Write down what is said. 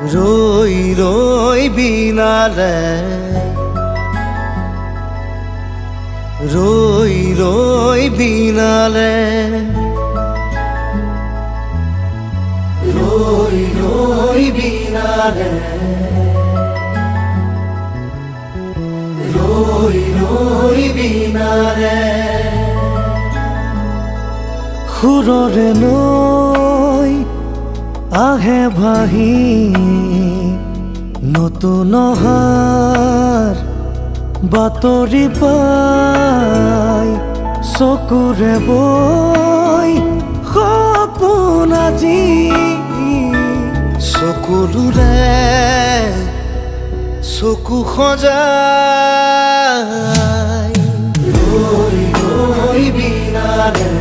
ৰই ৰই বিনালে ৰই ৰই বিনালে ৰই ৰই বিনালে ৰই ৰই বিনালে সুৰৰে নৈ আহে ভাহি নতুন অহাৰ বাতৰি পাই চকুৰে বৈ সপোন আজি চকুলোৰে চকু সজাই ৰৈ ৰৈ বিনালে